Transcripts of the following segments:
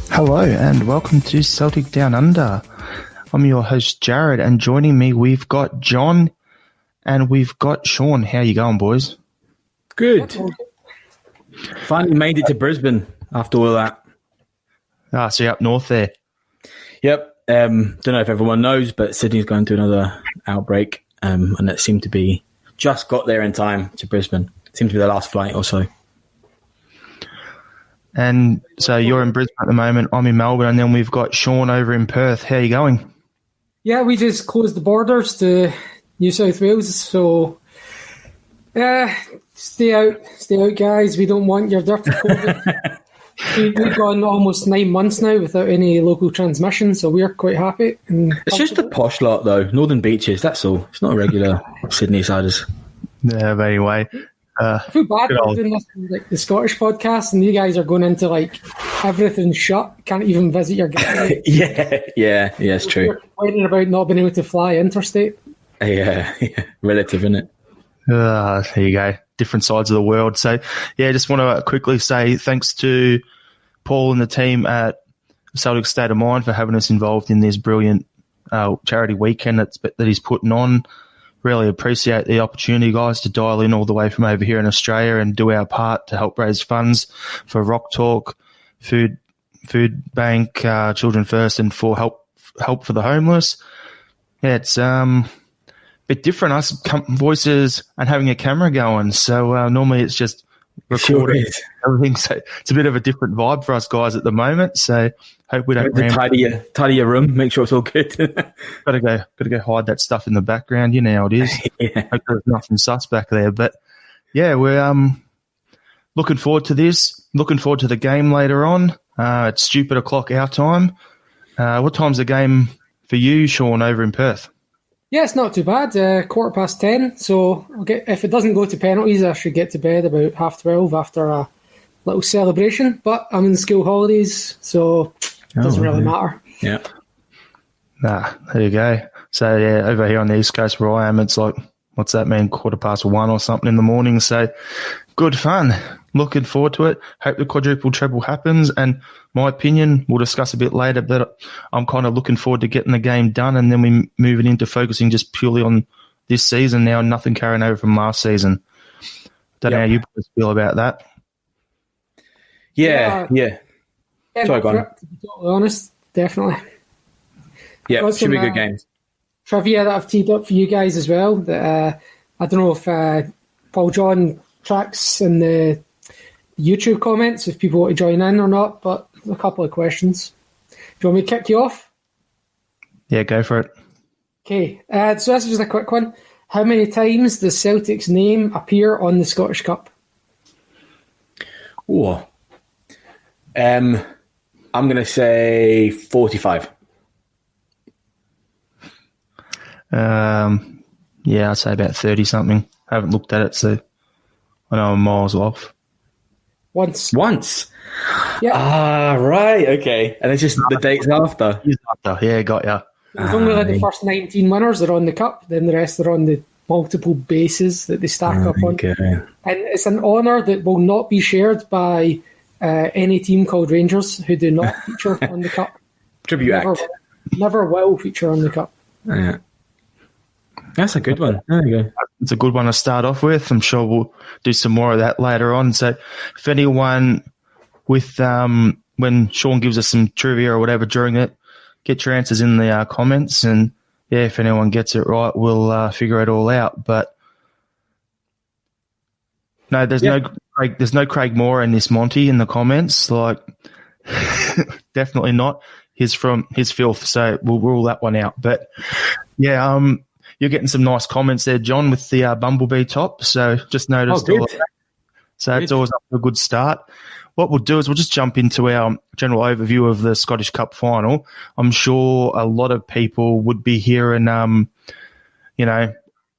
Hello and welcome to Celtic Down Under. I'm your host Jared, and joining me we've got John and we've got Sean. How you going, boys? Good. Finally made it to Brisbane after all that. So you're up north there. Yep. Don't know if everyone knows, but Sydney's going through another outbreak, and it seemed to be just got there in time to Brisbane. It seemed to be the last flight or so. And so you're in Brisbane at the moment, I'm in Melbourne, and then we've got Sean over in Perth. How are you going? Yeah, we just closed the borders to New South Wales, so stay out, guys. We don't want your dirty COVID. We've gone almost 9 months now without any local transmission, so we're quite happy. It's just a posh lot, though. Northern Beaches, that's all. It's not a regular Sydney-siders. Yeah, but anyway. I feel bad for doing this like the Scottish podcast, and you guys are going into like everything shut. Can't even visit your guys. yeah, it's true. You're complaining about not being able to fly interstate. Yeah, relative, isn't it? There you go. Different sides of the world. So, yeah, just want to quickly say thanks to Paul and the team at Celtic State of Mind for having us involved in this brilliant charity weekend that he's putting on. Really appreciate the opportunity, guys, to dial in all the way from over here in Australia and do our part to help raise funds for Rock Talk, Food Bank, Children First, and for help for the homeless. Yeah, it's a bit different, us voices and having a camera going. So normally it's just recording everything. So it's a bit of a different vibe for us guys at the moment. So hope we don't tidy your room, make sure it's all good. Gotta go hide that stuff in the background. You know how it is. Yeah. Hope there's nothing sus back there. But yeah, we're looking forward to this. Looking forward to the game later on. It's stupid o'clock our time. What time's the game for you, Sean, over in Perth? Yeah, it's not too bad. 10:15. So if it doesn't go to penalties, I should get to bed about 12:30 after a little celebration. But I'm in school holidays, so it doesn't really matter. Yeah. There you go. So yeah, over here on the East Coast where I am, it's like, what's that mean? 1:15 or something in the morning. So good fun. Looking forward to it. Hope the quadruple treble happens. And my opinion, we'll discuss a bit later, but I'm kind of looking forward to getting the game done, and then we move it into focusing just purely on this season now, nothing carrying over from last season. Don't know how you boys feel about that. Yeah. Sorry, go on. To be totally honest, definitely. Yeah, should be good games. Trivia that I've teed up for you guys as well. That I don't know if Paul John tracks in the YouTube comments if people want to join in or not, but a couple of questions. Do you want me to kick you off? Yeah, go for it. Okay, so this is just a quick one. How many times does Celtic's name appear on the Scottish Cup? Oh, I'm going to say 45. Yeah, I'd say about 30-something. I haven't looked at it, so I know I'm miles off. Once. Yeah. Right, okay. And it's just the dates after? Yeah, got ya. There's only like the first 19 winners that are on the Cup, then the rest are on the multiple bases that they stack up on. Okay. And it's an honour that will not be shared by any team called Rangers who do not feature on the Cup. Tribute act. Never will feature on the Cup. Yeah. That's a good one. There you go. It's a good one to start off with. I'm sure we'll do some more of that later on. So if anyone with when Sean gives us some trivia or whatever during it, get your answers in the comments, and yeah, if anyone gets it right, we'll figure it all out. But no, there's no Craig Moore in this Monty in the comments. Like, definitely not. He's filth, so we'll rule that one out. But yeah, you're getting some nice comments there, John, with the Bumblebee top. So just noticed all of that. So it's always up to a good start. What we'll do is we'll just jump into our general overview of the Scottish Cup final. I'm sure a lot of people would be hearing, the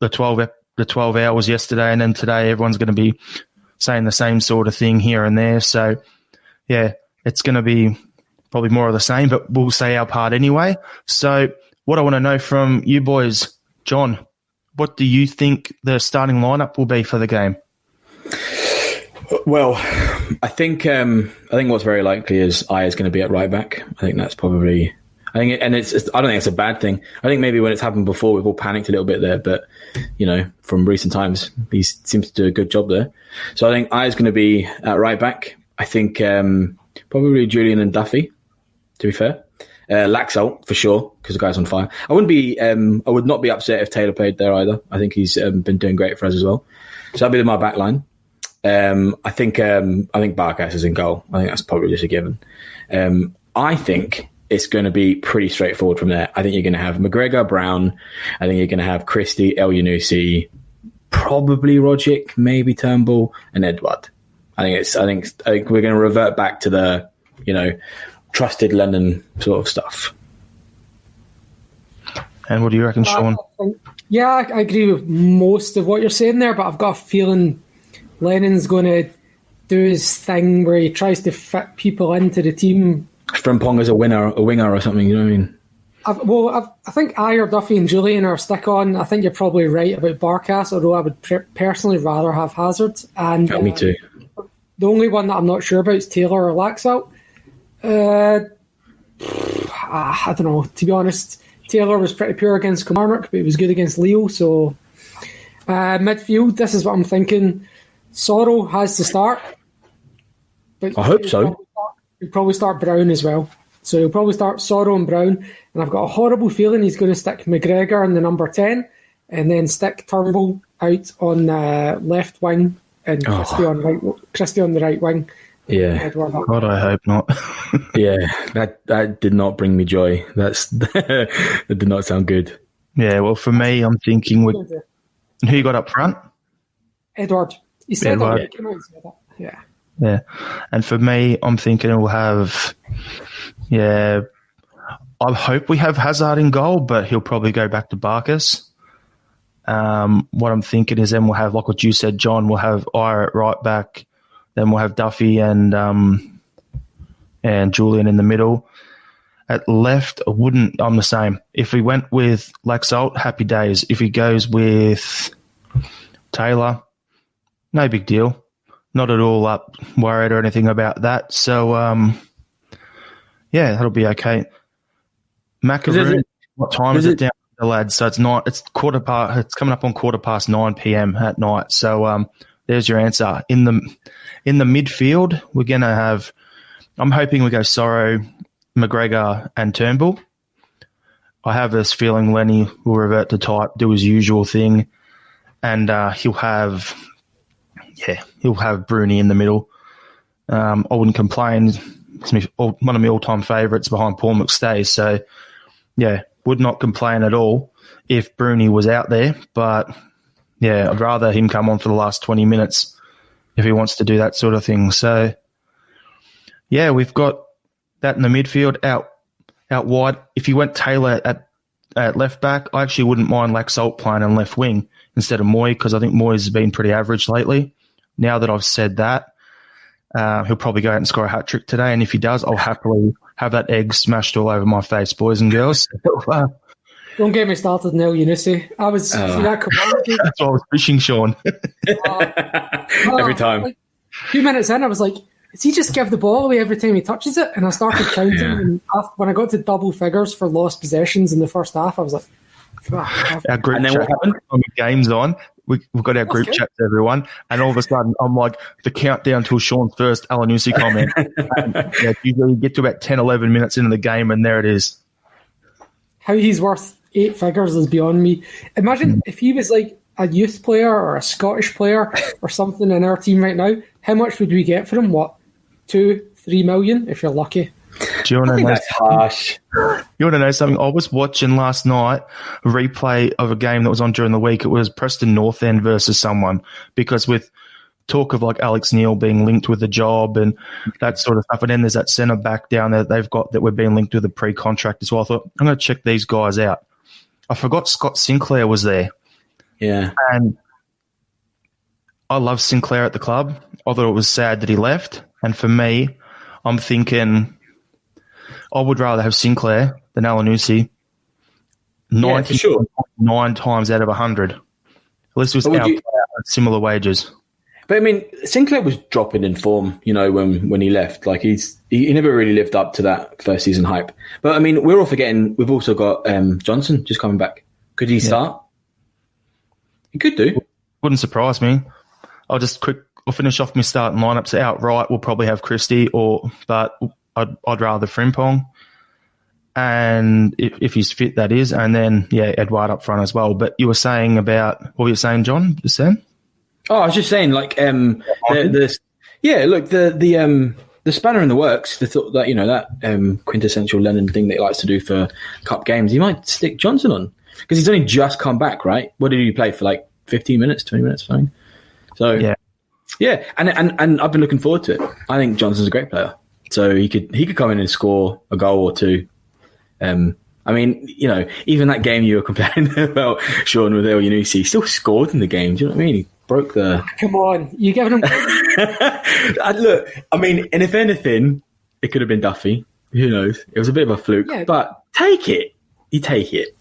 12 hours yesterday, and then today everyone's going to be saying the same sort of thing here and there. So, yeah, it's going to be probably more of the same, but we'll say our part anyway. So what I want to know from you boys, John, what do you think the starting lineup will be for the game? Well, I think what's very likely is is going to be at right back. I think that's probably. I don't think it's a bad thing. I think maybe when it's happened before, we've all panicked a little bit there, but from recent times, he seems to do a good job there. So I think is going to be at right back. I think probably Julian and Duffy, to be fair. Laxalt for sure, because the guy's on fire. I would not be upset if Taylor played there either. I think he's been doing great for us as well. So that'll be my back line. I think Barkas is in goal. I think that's probably just a given. I think it's going to be pretty straightforward from there. I think you're going to have McGregor, Brown. I think you're going to have Christie, El Yunusi, probably Rogic, maybe Turnbull, and Edward. I think we're going to revert back to the trusted Lennon sort of stuff. And what do you reckon, Sean? Yeah, I agree with most of what you're saying there, but I've got a feeling Lennon's going to do his thing where he tries to fit people into the team. Frimpong as a winger or something, you know what I mean? I think or Duffy and Julian are stick on. I think you're probably right about Barkas, although I would personally rather have Hazard. And me too. The only one that I'm not sure about is Taylor or Laxalt. I don't know. To be honest, Taylor was pretty poor against Kilmarnock, but he was good against Leo. So midfield, this is what I'm thinking. Sorrow has to start. But I hope so. He'll probably start Brown as well. So he'll probably start Sorrow and Brown. And I've got a horrible feeling he's going to stick McGregor in the number 10 and then stick Turnbull out on the left wing and Christie on the right wing. Yeah. God, I hope not. Yeah, that did not bring me joy. That did not sound good. Yeah, well, for me, I'm thinking who you got up front? Edward. He said Edward. that. Yeah. Yeah. And for me, I'm thinking we'll have, I hope we have Hazard in goal, but he'll probably go back to Barkas. What I'm thinking is then we'll have, like what you said, John, we'll have Ira at right back, then we'll have Duffy and Julian in the middle. At left, I'm the same. If we went with Laxalt, happy days. If he goes with Taylor, no big deal. Not at all worried or anything about that. So, that'll be okay. Macaroon, what time is it down the lads? So it's coming up on 9:15 p.m. at night. So there's your answer. In the midfield, we're going to have, I'm hoping we go Sorrow, McGregor and Turnbull. I have this feeling Lenny will revert to type, do his usual thing, and he'll have Bruni in the middle. I wouldn't complain. It's one of my all-time favourites behind Paul McStay. So, would not complain at all if Bruni was out there. But, I'd rather him come on for the last 20 minutes if he wants to do that sort of thing. So, we've got that in the midfield. Out wide, if you went Taylor at left back, I actually wouldn't mind Laxalt playing on left wing instead of Moy, because I think Moy's has been pretty average lately. Now that I've said that, he'll probably go out and score a hat-trick today, and if he does, I'll happily have that egg smashed all over my face, boys and girls. Don't get me started now, Yunusi. I was that's what I was fishing, Sean. Every time. Like, a few minutes in, I was like, does he just give the ball away every time he touches it? And I started counting, and when I got to double figures for lost possessions in the first half, I was like, our group chat on the game's on. We've got our group chat to everyone, and all of a sudden I'm like the countdown till Sean's first Alanusi comment. You get to about 10, 11 minutes into the game, and there it is. How he's worth 8 figures is beyond me. Imagine if he was like a youth player or a Scottish player or something in our team right now, how much would we get for him? What, 2-3 million if you're lucky? Do you want to know? That's harsh. You want to know something? I was watching last night a replay of a game that was on during the week. It was Preston North End versus someone, because with talk of like Alex Neil being linked with a job and that sort of stuff, and then there's that centre back down there that they've got that we're being linked with a pre-contract as well. I thought, I'm going to check these guys out. I forgot Scott Sinclair was there. Yeah. And I love Sinclair at the club. I thought it was sad that he left. And for me, I'm thinking I would rather have Sinclair than Alanusi 99 times out of 100. At least it was our similar wages. But I mean, Sinclair was dropping in form, when he left. Like he never really lived up to that first season hype. But I mean, we're all forgetting we've also got Johnson just coming back. Could he start? He could do. Wouldn't surprise me. I'll finish off my starting lineups outright. We'll probably have Christie, but I'd rather Frimpong. And if he's fit, that is. And then, Edouard up front as well. But you were saying what were you saying, John, just then? Oh, I was just saying, like, the spanner in the works, that quintessential Lennon thing that he likes to do for cup games, he might stick Johnson on. Because he's only just come back, right? What did he play for, like, 15 minutes, 20 minutes, something? So, yeah. And I've been looking forward to it. I think Johnson's a great player. So he could come in and score a goal or two. I mean, even that game you were complaining about, Sean, with El Yunusi, he still scored in the game. Do you know what I mean? He broke the... Come on, you giving him... Look, I mean, and if anything, it could have been Duffy. Who knows? It was a bit of a fluke. Yeah. But take it. You take it.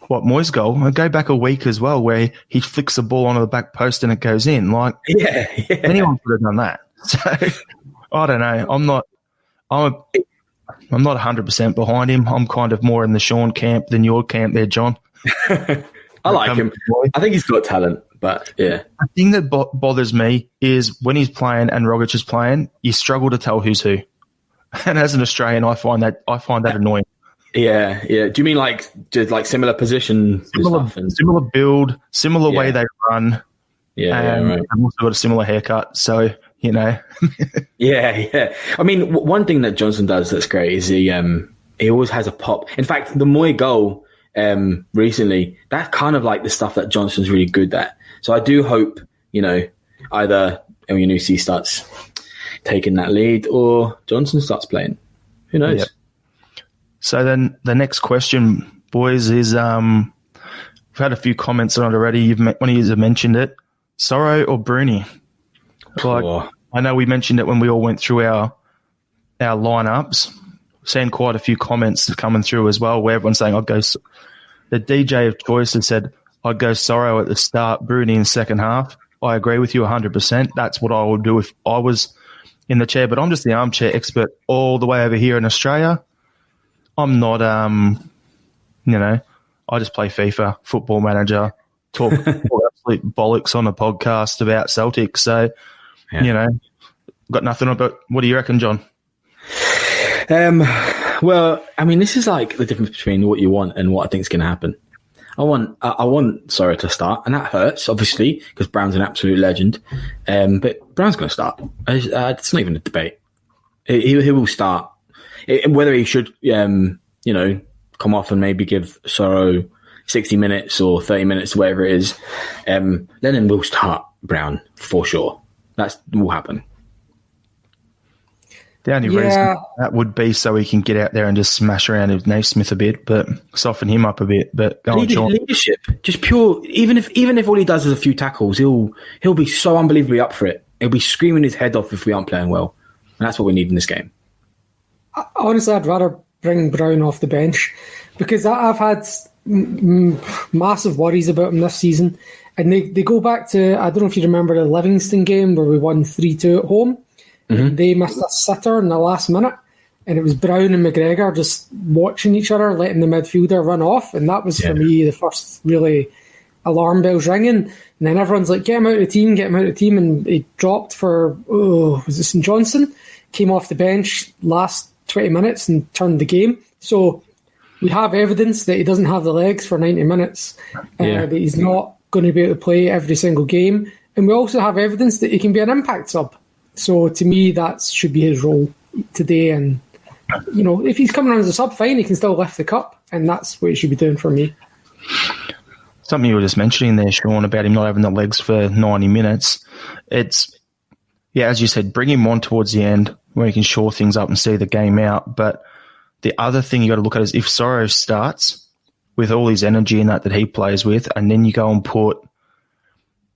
What, Moyes' goal? I go back a week as well, where he flicks the ball onto the back post and it goes in. Like, anyone could have done that. So, I don't know. I'm not 100% behind him. I'm kind of more in the Sean camp than your camp there, John. I like him. I think he's got talent, but yeah. The thing that bothers me is when he's playing and Rogic is playing, you struggle to tell who's who. And as an Australian, I find that annoying. Yeah. Do you mean just similar position, similar build, similar way they run? Yeah, right. I've also got a similar haircut, so Yeah. I mean, one thing that Johnson does that's great is he always has a pop. In fact, the Moy goal recently, that's kind of like the stuff that Johnson's really good at. So I do hope, either El Yunusi starts taking that lead or Johnson starts playing. Who knows? Yep. So then the next question, boys, is we've had a few comments on it already. One of you have mentioned it. Sorrow or Bruni? I know we mentioned it when we all went through our lineups. Seen quite a few comments coming through as well, where everyone's saying, the DJ of choice has said, I'd go Sorrow at the start, Bruni in the second half. I agree with you 100%. That's what I would do if I was in the chair, but I'm just the armchair expert all the way over here in Australia. I'm not, I just play FIFA, Football Manager, talk absolute bollocks on a podcast about Celtic. So, got nothing on. But what do you reckon, John? Well, I mean, this is like the difference between what you want and what I think is going to happen. I want Sorrow to start, and that hurts, obviously, because Brown's an absolute legend. But Brown's going to start. It's not even a debate. He will start. Whether he should, come off and maybe give Sorrow 60 minutes or 30 minutes, whatever it is, Lennon will start Brown for sure. That will happen. The only reason that would be so he can get out there and just smash around with Naismith a bit, but soften him up a bit. But go on, Sean. Leadership, just pure. Even if all he does is a few tackles, he'll be so unbelievably up for it. He'll be screaming his head off if we aren't playing well, and that's what we need in this game. Honestly, I'd rather bring Brown off the bench because I've had massive worries about him this season, and they go back to, I don't know if you remember the Livingston game where we won 3-2 at home. Mm-hmm. They missed a sitter in the last minute, and it was Brown and McGregor just watching each other, letting the midfielder run off, and that was for me the first really alarm bells ringing. And then everyone's like, get him out of the team, and he dropped for, was it St Johnson? Came off the bench last 20 minutes and turned the game. So we have evidence that he doesn't have the legs for 90 minutes, that he's not going to be able to play every single game, and we also have evidence that he can be an impact sub. So to me, that should be his role today and if he's coming on as a sub, fine, he can still lift the cup, and that's what he should be doing for me. Something you were just mentioning there, Sean, about him not having the legs for 90 minutes. It's, as you said, bring him on towards the end where he can shore things up and see the game out. But the other thing you got to look at is if Sorrow starts with all his energy and that he plays with, and then you go and put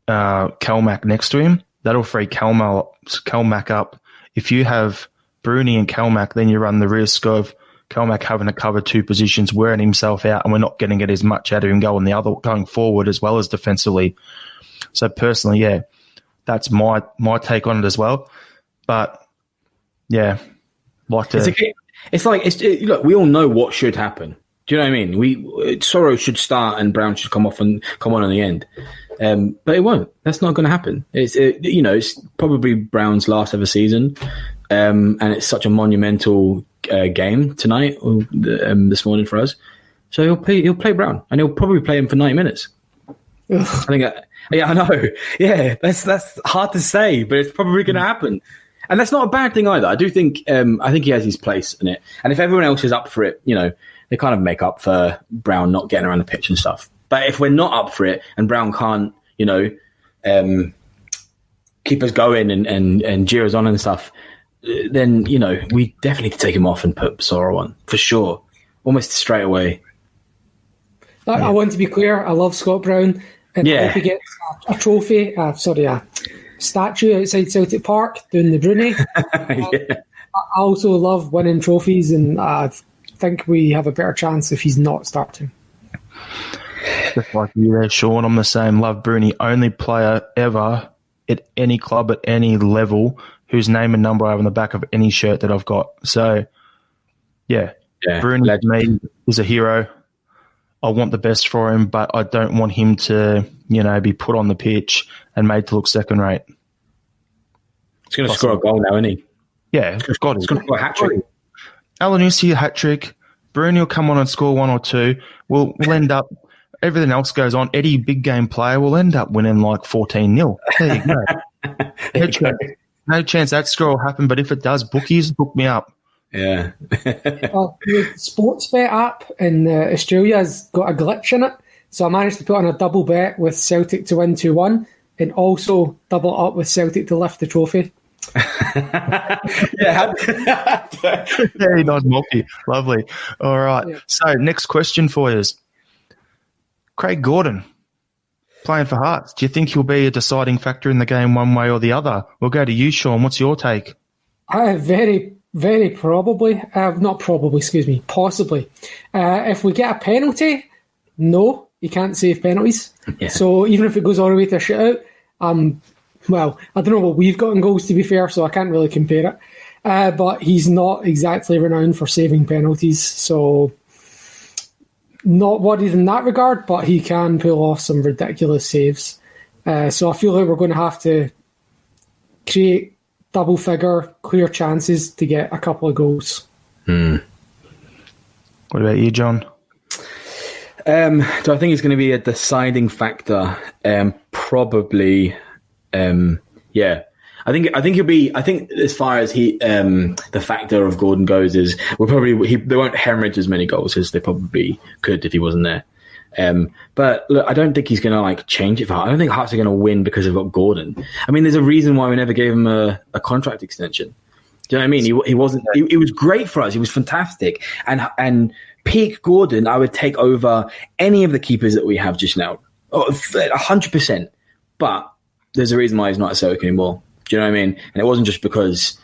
Kelmack next to him, that'll free Kelmack up. If you have Bruni and Kelmack, then you run the risk of Kelmack having to cover two positions, wearing himself out, and we're not getting it as much out of him going forward as well as defensively. So personally, that's my take on it as well. But look, we all know what should happen. Do you know what I mean? Sorrow should start and Brown should come on in the end. But it won't. That's not going to happen. It's probably Brown's last ever season, and it's such a monumental game tonight or this morning for us. So he'll play Brown, and he'll probably play him for 90 minutes. I think. I know. Yeah, that's hard to say, but it's probably going to happen, and that's not a bad thing either. I do think. I think he has his place in it, and if everyone else is up for it, they kind of make up for Brown not getting around the pitch and stuff. But if we're not up for it and Brown can't, keep us going and jeer us on and stuff, then, we definitely need to take him off and put Sorrow on, for sure. Almost straight away. I want to be clear, I love Scott Brown. And if he gets a trophy, a statue outside Celtic Park doing the Bruni. I also love winning trophies, and I think we have a better chance if he's not starting. Just like you there, Sean, I'm the same. Love Bruni, only player ever at any club at any level whose name and number I have on the back of any shirt that I've got. So, Bruni to me is a hero. I want the best for him, but I don't want him to, be put on the pitch and made to look second rate. He's going to score a goal now, isn't he? Yeah, he's going to score a hat-trick. Alanusi a hat-trick. Bruni will come on and score one or two. We'll end up... Everything else goes on. Eddie, big game player, will end up winning like 14-0. There you go. No chance that score will happen, but if it does, bookies, book me up. Yeah. The Sportsbet app in Australia has got a glitch in it, so I managed to put on a double bet with Celtic to win 2-1 and also double up with Celtic to lift the trophy. Very nice multi. Lovely. All right. Yeah. So next question for you is, Craig Gordon, playing for Hearts. Do you think he'll be a deciding factor in the game one way or the other? We'll go to you, Sean. What's your take? Very, very probably. Possibly. If we get a penalty, no, he can't save penalties. Yeah. So even if it goes all the way to a shootout, I don't know what we've got in goals, to be fair, so I can't really compare it. But he's not exactly renowned for saving penalties, so... Not worried in that regard, but he can pull off some ridiculous saves. So I feel like we're going to have to create double-figure, clear chances to get a couple of goals. What about you, John? Do I think it's going to be a deciding factor? Probably, yeah. I think he'll be. I think as far as the factor of Gordon goes is they won't hemorrhage as many goals as they probably could if he wasn't there. But look, I don't think he's going to change it for Hearts. I don't think Hearts are going to win because they've got Gordon. I mean, there's a reason why we never gave him a contract extension. Do you know what I mean? He wasn't. He was great for us. He was fantastic. And peak Gordon, I would take over any of the keepers that we have just now, 100%. But there's a reason why he's not at Celtic anymore. Do you know what I mean? And it wasn't just because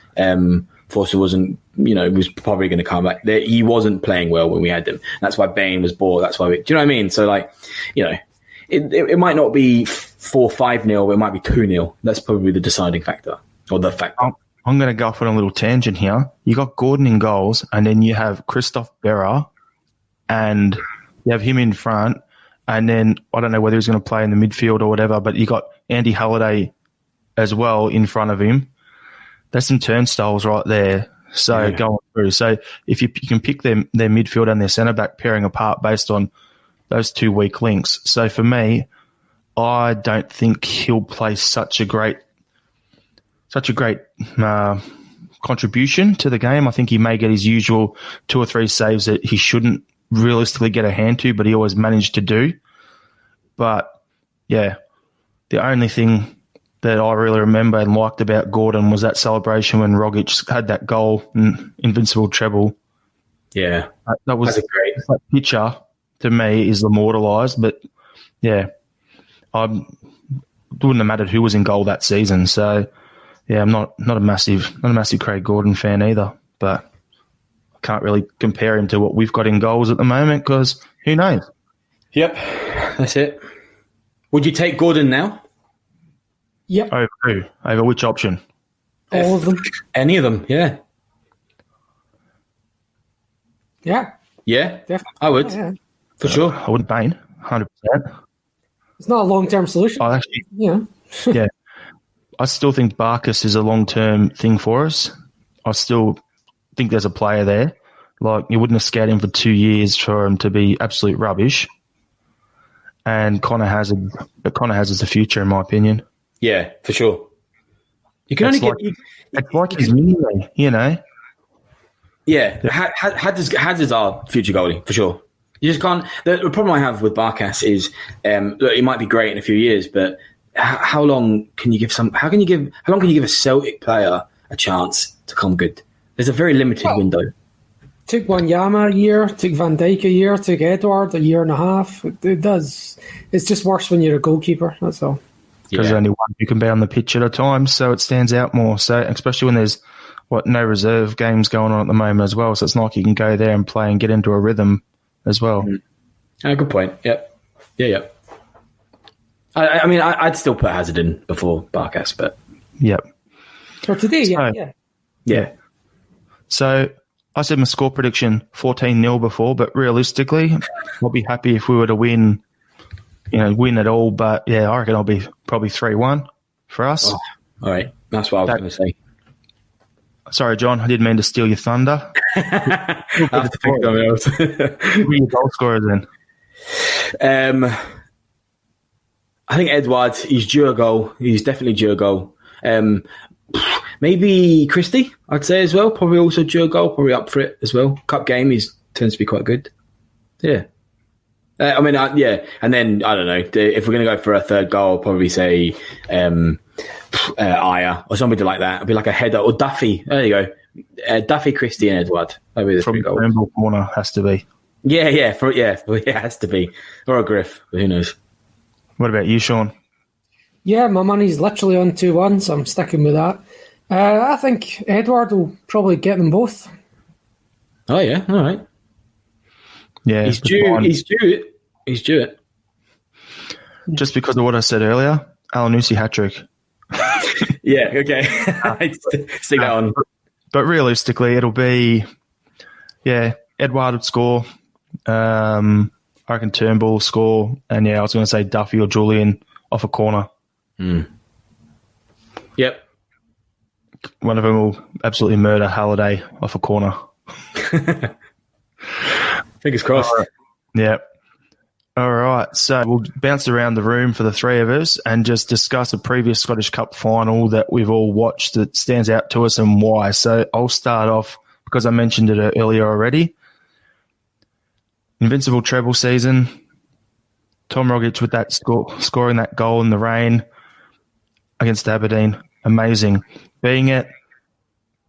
Forster wasn't, was probably going to come back. He wasn't playing well when we had him. That's why Bain was bought. That's why do you know what I mean? So, it might not be 4-5-0, it might be 2-0. That's probably the deciding factor, or the factor. I'm going to go off on a little tangent here. You got Gordon in goals, and then you have Christoph Berra, and you have him in front, and then I don't know whether he's going to play in the midfield or whatever, but you got Andy Halliday as well in front of him. There's some turnstiles right there. So going through. So if you can pick their midfield and their centre back pairing apart based on those two weak links. So for me, I don't think he'll play such a great contribution to the game. I think he may get his usual 2 or 3 saves that he shouldn't realistically get a hand to, but he always managed to do. But, yeah, the only thing that I really remember and liked about Gordon was that celebration when Rogic had that goal in Invincible Treble. Yeah. That was That's great. that picture, to me, is immortalised. But, yeah, it wouldn't have mattered who was in goal that season. So, yeah, I'm not a massive Craig Gordon fan either. But I can't really compare him to what we've got in goals at the moment because who knows? Yep, that's it. Would you take Gordon now? Yep. Over who? Over which option? All of them. Any of them, yeah. Yeah. Yeah, Definitely. I would, for sure. I wouldn't Bain, 100%. It's not a long-term solution. I actually, Yeah. yeah. I still think Barkas is a long-term thing for us. I still think there's a player there. Like, you wouldn't have scouted him for 2 years for him to be absolute rubbish. And Connor Hazard is the future, in my opinion. Yeah, for sure. You can It's like his mini, you know. Yeah, Hazard's our future goalie, for sure. You just can't. The problem I have with Barkas is, look, he might be great in a few years, but how long can you give How long can you give a Celtic player a chance to come good? There's a very limited window. Took Wanyama a year, took Van Dijk a year, took Edward a year and a half. It does. It's just worse when you're a goalkeeper, that's all. Because only one you can be on the pitch at a time, so it stands out more. So especially when there's no reserve games going on at the moment as well. So it's not like you can go there and play and get into a rhythm as well. Good point. Yep. Yeah. I mean, I'd still put Hazard in before Barkas, but yep. For today, yeah. So I said my score prediction 14-0 before, but realistically, I'll be happy if we were to win at all. But yeah, I reckon I'll be probably 3-1 for us. Oh, all right, that's what I was going to say. Sorry, John, I didn't mean to steal your thunder. I have to think something else. Who are your goal scorers then? I think Edward, he's due a goal. He's definitely due a goal. Maybe Christie, I'd say as well. Probably also due a goal. Probably up for it as well. Cup game, he tends to be quite good. Yeah. And then, I don't know, if we're going to go for a third goal, I'll probably say Aya or somebody like that. It'd be like a header or Duffy. There you go. Duffy, Christie and Edward. That'd be the From 3 goals. From corner has to be. Yeah, it has to be. Or a Griff, but who knows. What about you, Sean? Yeah, my money's literally on 2-1, so I'm sticking with that. I think Edward will probably get them both. Oh, yeah, all right. Yeah, He's due it. Just because of what I said earlier, Alanusi hat-trick. Yeah, okay. Stick that on. But realistically, it'll be, Edward would score. I reckon Turnbull will score. And, I was going to say Duffy or Julian off a corner. Yep. One of them will absolutely murder Halliday off a corner. Fingers crossed. Yeah. All right. So we'll bounce around the room for the 3 of us and just discuss a previous Scottish Cup final that we've all watched that stands out to us and why. So I'll start off because I mentioned it earlier already. Invincible treble season. Tom Rogic with that scoring that goal in the rain against Aberdeen. Amazing. Being at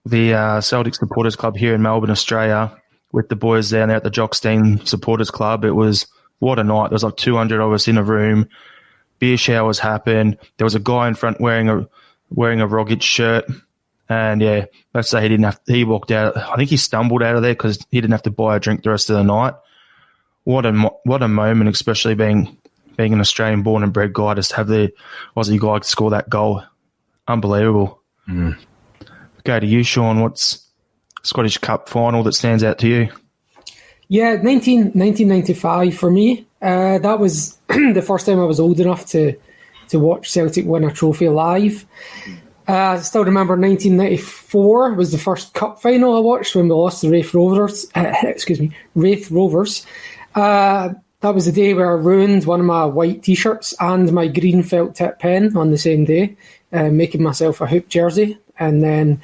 the Celtic Supporters Club here in Melbourne, Australia, with the boys down there at the Jockstein Supporters Club, it was what a night. There was like 200 of us in a room. Beer showers happened. There was a guy in front wearing a Rogic shirt. And let's say he walked out. I think he stumbled out of there because he didn't have to buy a drink the rest of the night. What a moment, especially being an Australian born and bred guy, just have the Aussie guy score that goal. Unbelievable. Go to you, Sean. What's Scottish Cup final that stands out to you? Yeah, 1995 for me. That was the first time I was old enough to watch Celtic win a trophy live. I still remember 1994 was the first cup final I watched when we lost to Raith Rovers. That was the day where I ruined one of my white T-shirts and my green felt tip pen on the same day, making myself a hoop jersey. And then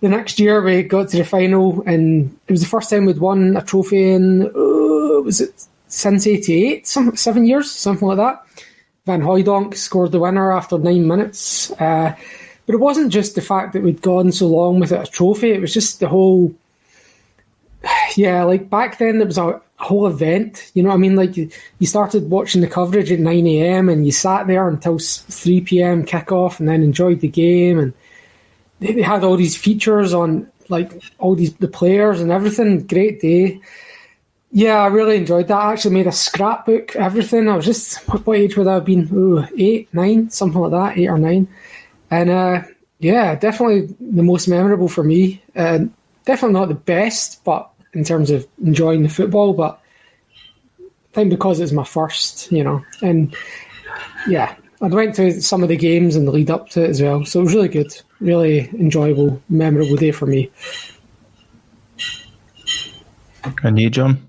the next year we got to the final, and it was the first time we'd won a trophy in, was it since 88, 7 years, something like that. Van Hooijdonk scored the winner after 9 minutes. But it wasn't just the fact that we'd gone so long without a trophy, it was just the whole... Yeah, like back then there was a whole event, you know what I mean? Like you started watching the coverage at 9 a.m. and you sat there until 3 p.m. kickoff and then enjoyed the game. And they had all these features on like all the players and everything. Great day. Yeah, I really enjoyed that. I actually made a scrapbook, everything. I was just, what age would I have been? 8, 9, something like that, 8 or 9. And yeah, definitely the most memorable for me. Definitely not the best, but in terms of enjoying the football, but I think because it's my first, you know, and yeah, I went to some of the games and the lead up to it as well, so it was really good, really enjoyable, memorable day for me. And you, John?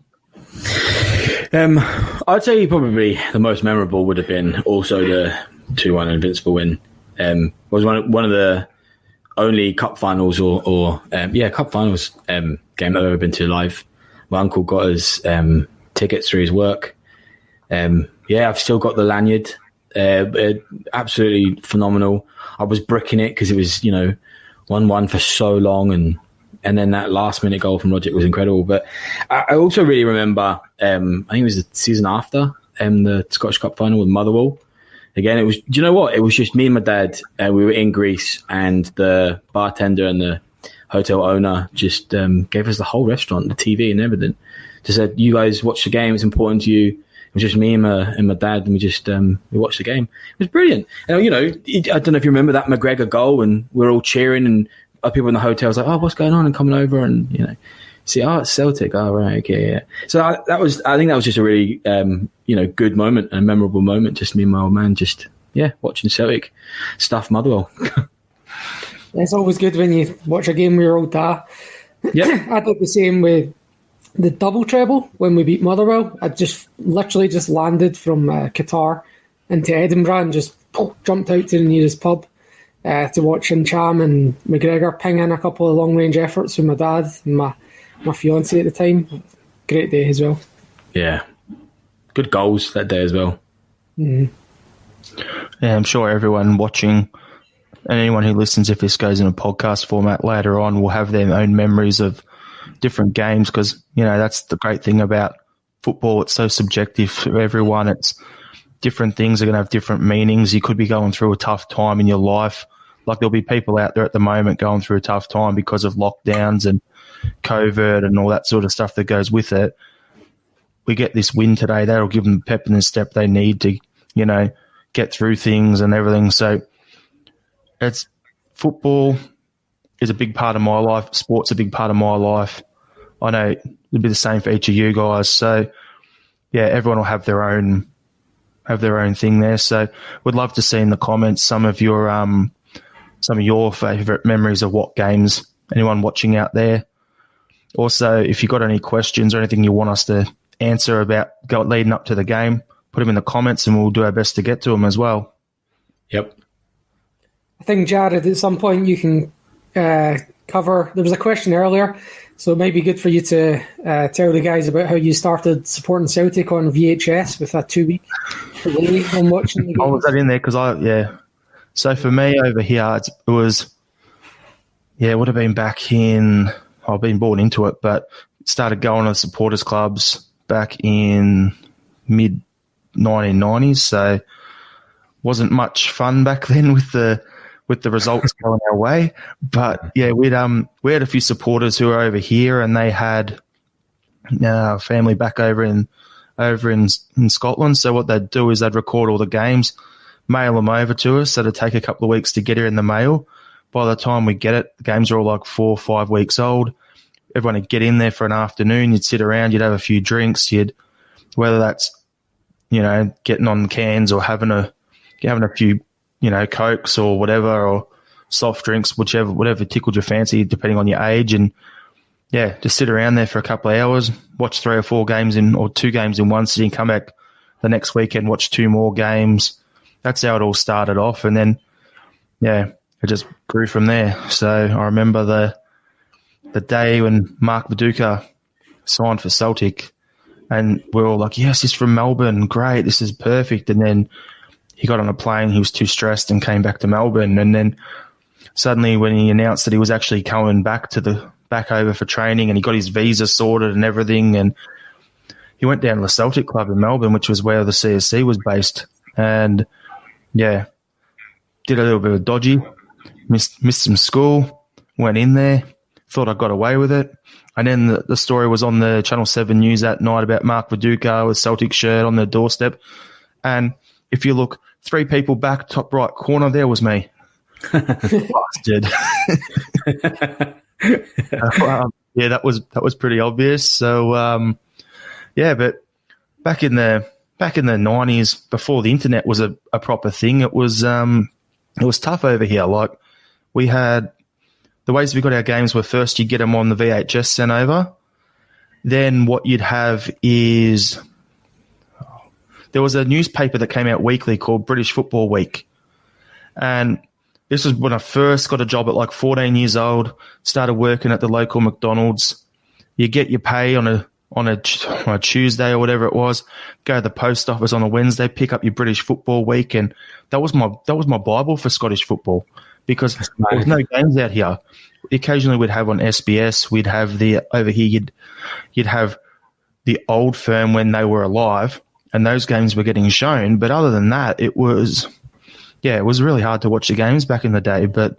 I'd say probably the most memorable would have been also the 2-1 Invincible win. Was one of the only cup finals cup finals game I've ever been to live. My uncle got us tickets through his work. I've still got the lanyard. Absolutely phenomenal. I was bricking it because it was 1-1 for so long, and then that last minute goal from Rogic was incredible. But I also really remember I think it was the season after the Scottish Cup final with Motherwell. Again, it was, do you know what? It was just me and my dad. We were in Greece, and the bartender and the hotel owner just gave us the whole restaurant, the TV and everything. Just said, you guys watch the game. It's important to you. It was just me and my dad, and we just we watched the game. It was brilliant. And, I don't know if you remember that McGregor goal, and we're all cheering, and people in the hotel was like, oh, what's going on? And coming over, and, see, it's Celtic. Oh, right, okay, yeah. So I think that was just a really, good moment and a memorable moment. Just me and my old man, just watching Celtic stuff Motherwell. It's always good when you watch a game with your old dad. Yeah, I did the same with the double treble when we beat Motherwell. I just literally just landed from Qatar into Edinburgh and just jumped out to the nearest pub to watch Incham and McGregor ping in a couple of long range efforts with my dad and my fiance at the time. Great day as well. Yeah. Good goals that day as well. Mm-hmm. Yeah, I'm sure everyone watching and anyone who listens, if this goes in a podcast format later on, will have their own memories of different games because, that's the great thing about football. It's so subjective for everyone. It's different things are going to have different meanings. You could be going through a tough time in your life. Like there'll be people out there at the moment going through a tough time because of lockdowns and COVID and all that sort of stuff that goes with it. We get this win today, that'll give them the pep in the step they need to, get through things and everything. So it's football is a big part of my life. Sport's a big part of my life. I know it'll be the same for each of you guys. So yeah, everyone will have their own thing there. So would love to see in the comments some of your favourite memories of what games, anyone watching out there. Also, if you've got any questions or anything you want us to answer about leading up to the game, put them in the comments and we'll do our best to get to them as well. Yep. I think, Jared, at some point you can cover... There was a question earlier, so it might be good for you to tell the guys about how you started supporting Celtic on VHS with a 2-week delay on watching the game. Oh, was that in there? Because So for me over here, it was... Yeah, it would have been back in... I've been born into it, but started going to supporters clubs back in mid-1990s, so wasn't much fun back then with the results going our way. But yeah, we had a few supporters who were over here, and they had family back over in Scotland. So what they'd do is they'd record all the games, mail them over to us. So it'd take a couple of weeks to get here in the mail. By the time we get it, the games are all like 4 or 5 weeks old. Everyone would get in there for an afternoon. You'd sit around. You'd have a few drinks. Whether that's, getting on cans or having a few, Cokes or whatever, or soft drinks, whatever tickled your fancy, depending on your age. And yeah, just sit around there for a couple of hours, watch 3 or 4 games or 2 games in one sitting, come back the next weekend, watch 2 more games. That's how it all started off. And then, yeah, it just grew from there. So I remember the day when Mark Viduka signed for Celtic, and we were all like, yes, he's from Melbourne. Great, this is perfect. And then he got on a plane, he was too stressed and came back to Melbourne. And then suddenly when he announced that he was actually coming back over for training, and he got his visa sorted and everything, and he went down to the Celtic Club in Melbourne, which was where the CSC was based. And, yeah, did a little bit of dodgy, missed some school, went in there, thought I got away with it. And then the story was on the Channel 7 news that night about Mark Viduka with Celtic shirt on the doorstep. And if you look 3 people back, top right corner, there was me. Bastard. Yeah, that was pretty obvious. So, yeah, but back in the 90s, before the internet was a proper thing, it was tough over here. Like, we had the ways we got our games were, first you get them on the VHS sent over. Then what you'd have is there was a newspaper that came out weekly called British Football Week. And this was when I first got a job at like 14 years old, started working at the local McDonald's. You get your pay on a Tuesday or whatever it was, go to the post office on a Wednesday, pick up your British Football Week, and that was my Bible for Scottish football, because there was no games out here. Occasionally we'd have on SBS, we'd have over here you'd have the Old Firm when they were alive, and those games were getting shown. But other than that, it was really hard to watch the games back in the day. But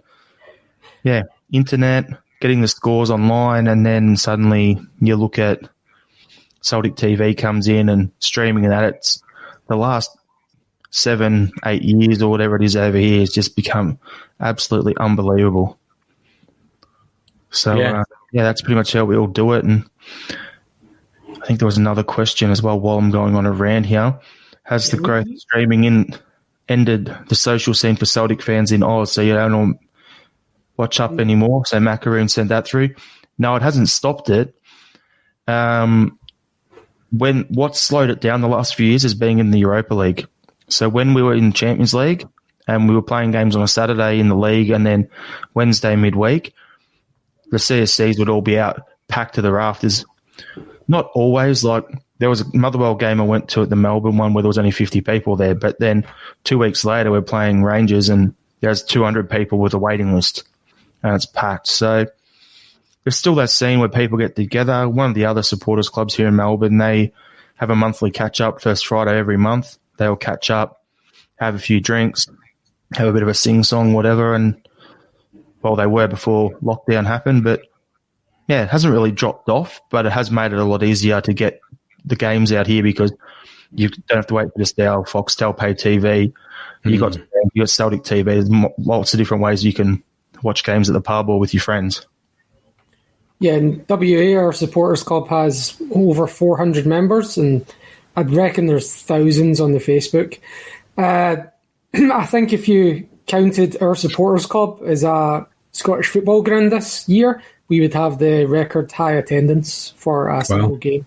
yeah, internet, getting the scores online, and then suddenly you look at Celtic TV comes in and streaming, and that it's the last 7-8 years or whatever it is over here has just become absolutely unbelievable. So yeah, that's pretty much how we all do it. And I think there was another question as well while I'm going on a rant here. Has the growth of streaming ended the social scene for Celtic fans in Oz, so you don't watch up anymore? So Macaroon sent that through. No, it hasn't stopped it. What slowed it down the last few years is being in the Europa League. So when we were in Champions League and we were playing games on a Saturday in the league and then Wednesday midweek, the CSCs would all be out packed to the rafters. Not always. Like, there was a Motherwell game I went to at the Melbourne one where there was only 50 people there, but then 2 weeks later we're playing Rangers and there's 200 people with a waiting list and it's packed. So there's still that scene where people get together. One of the other supporters clubs here in Melbourne, they have a monthly catch-up first Friday every month. They'll catch up, have a few drinks, have a bit of a sing-song, whatever, and, well, they were before lockdown happened. But, yeah, it hasn't really dropped off, but it has made it a lot easier to get the games out here because you don't have to wait for just our Foxtel pay TV. You got Celtic TV. There's lots of different ways you can watch games at the pub or with your friends. Yeah, and WA, our supporters club, has over 400 members, and I'd reckon there's thousands on the Facebook. I think if you counted our supporters club as a Scottish football ground this year, we would have the record high attendance for a single game.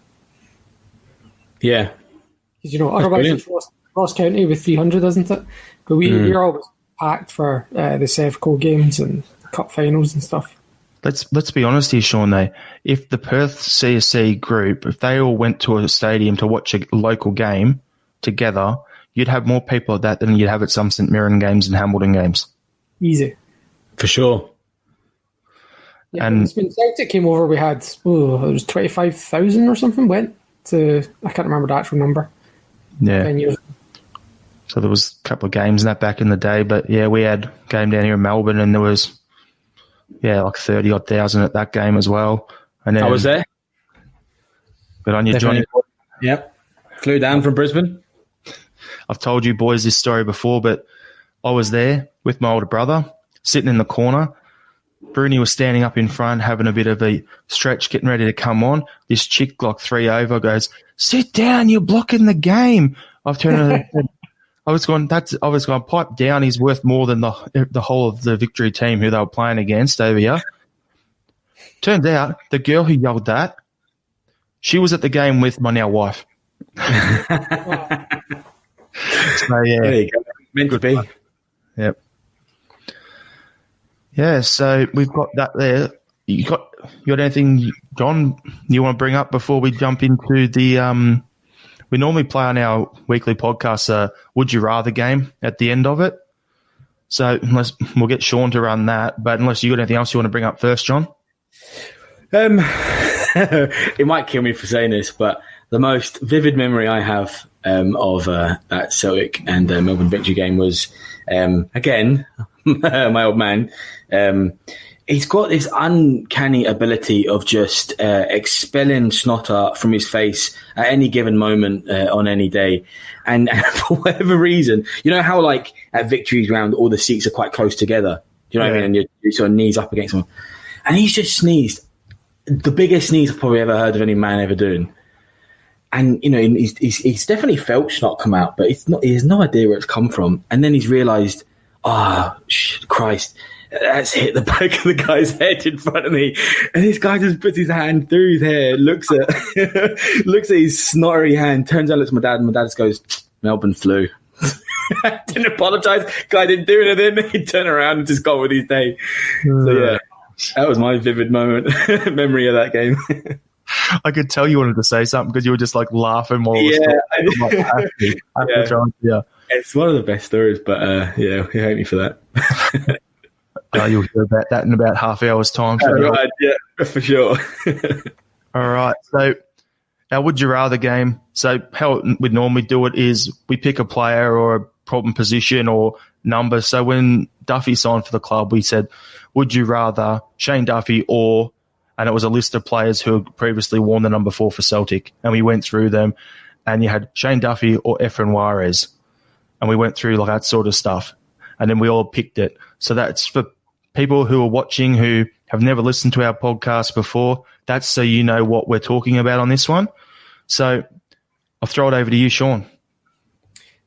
Yeah. Because, otherwise it's Ross County with 300, isn't it? But we're always packed for the Sevco games and cup finals and stuff. Let's be honest here, Sean, though. If the Perth CSC group, if they all went to a stadium to watch a local game together, you'd have more people at that than you'd have at some St Mirren games and Hamilton games. Easy. For sure. Yeah, and when Celtic came over, we had, it was 25,000 or something went to, I can't remember the actual number. Yeah. 10 years. So there was a couple of games in that back in the day, but yeah, we had a game down here in Melbourne and there was, like 30-odd thousand at that game as well. And then, I was there. Good on you, Definitely. Johnny. Yep. Flew down from Brisbane. I've told you boys this story before, but I was there with my older brother, sitting in the corner. Bruni was standing up in front, having a bit of a stretch, getting ready to come on. This chick, like 3 over, goes, "Sit down, you're blocking the game." I've turned around and said, I was going, pipe down. He's worth more than the whole of the Victory team who they were playing against over here. Turns out the girl who yelled that, she was at the game with my now wife. So, yeah. There you go. Meant to be. Yep. Yeah, so we've got that there. You got anything, John, you want to bring up before we jump into the we normally play on our weekly podcast Would You Rather game at the end of it. So we'll get Sean to run that, but unless you got anything else you want to bring up first, John? It might kill me for saying this, but the most vivid memory I have of that Celtic and Melbourne victory game was, again, my old man. He's got this uncanny ability of just expelling snotter from his face at any given moment on any day. And for whatever reason, you know how like at victories round, all the seats are quite close together. Do you know what I mean? And you're sort of knees up against someone. And he's just sneezed. The biggest sneeze I've probably ever heard of any man ever doing. And, you know, he's definitely felt snot come out, but he has no idea where it's come from. And then he's realised, Christ, that's hit the back of the guy's head in front of me. And this guy just puts his hand through his hair, looks at his snottery hand, turns around, looks at my dad, and my dad just goes, Melbourne flu. Didn't apologise. Guy didn't do anything. He turned around and just got with his day. So, yeah, that was my vivid memory of that game. I could tell you wanted to say something because you were just like laughing while Yeah. It's one of the best stories, but you hate me for that. You'll hear about that in about half hour's time. Right, yeah, for sure. All right. So our Would You Rather game. So how we'd normally do it is we pick a player or a problem position or number. So when Duffy signed for the club, we said, would you rather Shane Duffy or, and it was a list of players who had previously worn the number 4 for Celtic. And we went through them and you had Shane Duffy or Efren Juarez. And we went through like that sort of stuff. And then we all picked it. So that's for people who are watching who have never listened to our podcast before. That's so you know what we're talking about on this one. So I'll throw it over to you, Sean.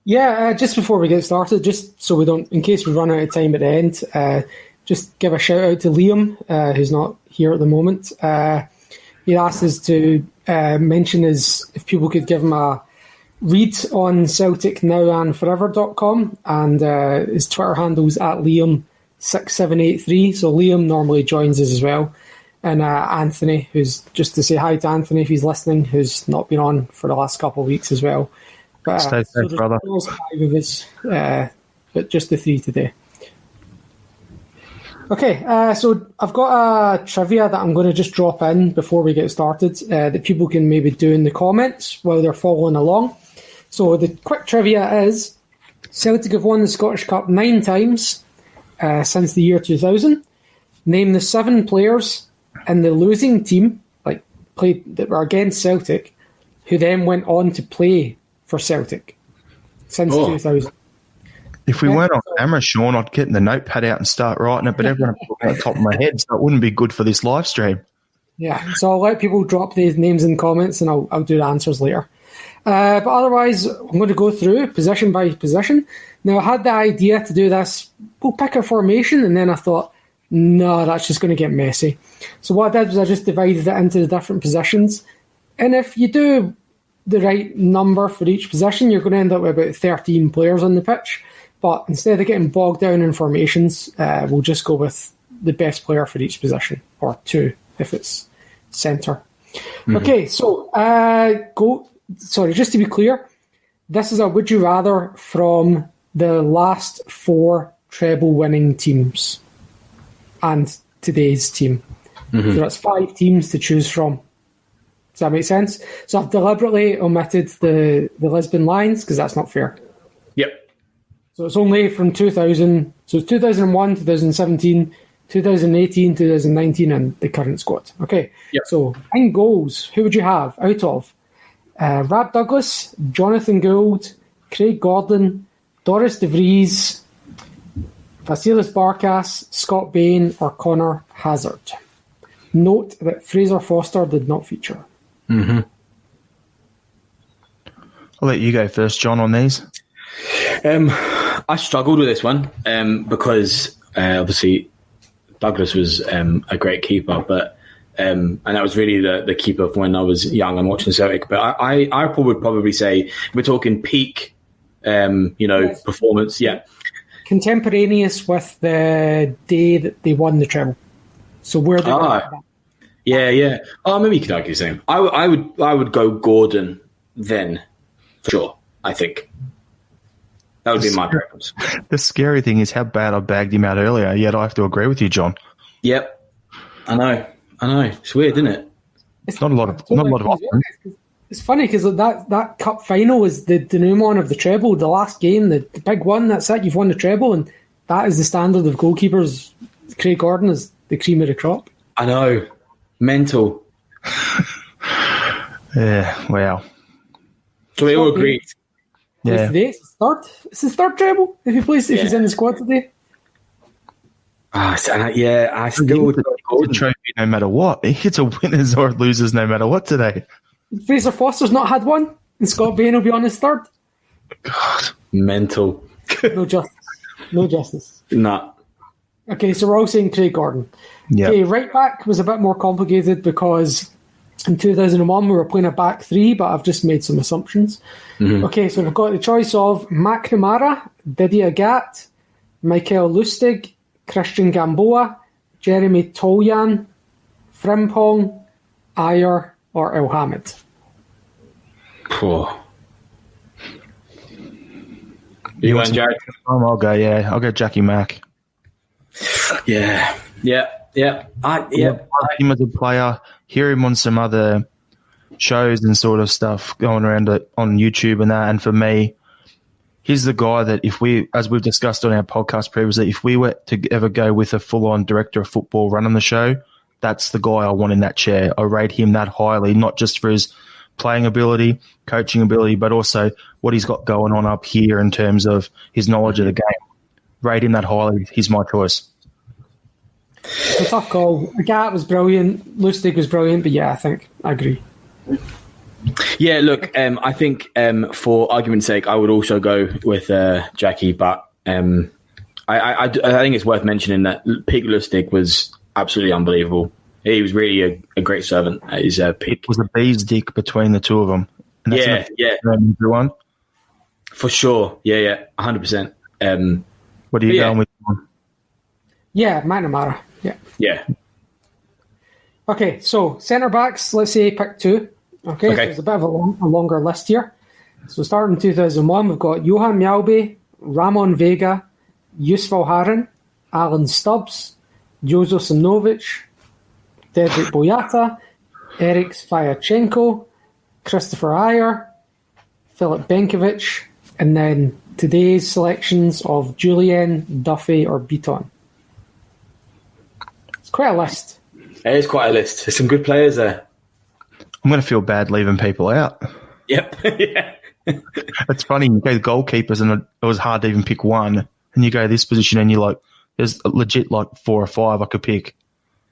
Yeah, just before we get started, just so we don't, in case we run out of time at the end, just give a shout out to Liam, who's not here at the moment. He asked us to mention if people could give him a read on CelticNowAndForever.com, and his Twitter handle's at Liam6783. So Liam normally joins us as well. And Anthony, who's, just to say hi to Anthony if he's listening, who's not been on for the last couple of weeks as well. But, stay safe, brother. There's 5 of us, but just the 3 today. Okay, so I've got a trivia that I'm going to just drop in before we get started that people can maybe do in the comments while they're following along. So the quick trivia is Celtic have won the Scottish Cup 9 times since the year 2000. Name the 7 players in the losing team, that were against Celtic, who then went on to play for Celtic since 2000. If we weren't on camera, Sean, I'd get the notepad out and start writing it, but everyone put it on the top of my head, so it wouldn't be good for this live stream. Yeah, so I'll let people drop these names in comments and I'll do the answers later. But otherwise, I'm going to go through position by position. Now, I had the idea to do this, we'll pick a formation, and then I thought, no, that's just going to get messy. So what I did was I just divided it into the different positions. And if you do the right number for each position, you're going to end up with about 13 players on the pitch. But instead of getting bogged down in formations, we'll just go with the best player for each position, or 2 if it's centre. Mm-hmm. Okay, so just to be clear, this is a Would You Rather from the last 4 treble-winning teams and today's team. Mm-hmm. So that's 5 teams to choose from. Does that make sense? So I've deliberately omitted the Lisbon Lions because that's not fair. Yep. So it's only from 2000. So it's 2001, 2017, 2018, 2019, and the current squad. Okay. Yep. So in goals, who would you have out of Rab Douglas, Jonathan Gould, Craig Gordon, Doris De Vries, Vasilis Barkas, Scott Bain, or Connor Hazard? Note that Fraser Foster did not feature. Mm-hmm. I'll let you go first, John, on these. I struggled with this one because obviously Douglas was a great keeper, but and that was really the keeper of when I was young and watching Celtic. But I would probably say we're talking peak, performance. Yeah, contemporaneous with the day that they won the treble. So where they were. Yeah. Oh, maybe you could argue the same. I would go Gordon then, for sure. I think that would be my preference. The scary thing is how bad I bagged him out earlier. Yet I have to agree with you, John. Yep, I know. It's weird, isn't it? It's not a lot of options. It's funny because that cup final is the denouement of the treble, the last game, the big one. That's it. You've won the treble, and that is the standard of goalkeepers. Craig Gordon is the cream of the crop. I know. Mental. Yeah, wow. So we all agreed. Yeah. It's his third treble if he's in the squad today. I still would go Gordon. Trophy no matter what. He gets a winners or losers no matter what today. Fraser Foster's not had one, and Scott Bain will be on his third. God. Mental. No justice. No justice. Nah. Okay, so we're all saying Craig Gordon. Yep. Okay, right back was a bit more complicated because in 2001 we were playing a back three, but I've just made some assumptions. Mm-hmm. Okay, so we've got the choice of McNamara, Didier Gat, Michael Lustig, Christian Gamboa, Jeremy Toljan, Frimpong, Ayer, or El Hamid. You want Jared? I'll go Jackie Mack. Yeah. I like him as a player. Hear him on some other shows and sort of stuff going around on YouTube and that. And for me, he's the guy that if we, as we've discussed on our podcast previously, if we were to ever go with a full-on director of football running the show, that's the guy I want in that chair. I rate him that highly, not just for his playing ability, coaching ability, but also what he's got going on up here in terms of his knowledge of the game. Rate him that highly. He's my choice. It's a tough call. Gat was brilliant. Lustig was brilliant, but yeah, I agree. Yeah, look, I think for argument's sake, I would also go with Jackie, but I think it's worth mentioning that Pig Lustig was absolutely unbelievable. He was really a great servant at his peak. It was a bee's dick between the two of them. And that's everyone. For sure. Yeah, 100%. What are you going with? Yeah, McNamara. Yeah. Okay, so centre backs, let's say pick two. Okay, so there's a bit of a longer list here. So starting in 2001, we've got Johan Mjällby, Ramon Vega, Yusuf Haran, Alan Stubbs, Jozo Simonovic, Dedrick Boyata, Eric Sviatchenko, Christopher Ayer, Filip Benkovic, and then today's selections of Julian, Duffy, or Beaton. It's quite a list. It is quite a list. There's some good players there. I'm going to feel bad leaving people out. Yep. Yeah. It's funny. You go goalkeepers, and it was hard to even pick one. And you go this position, and you're like, there's legit like 4 or 5 I could pick.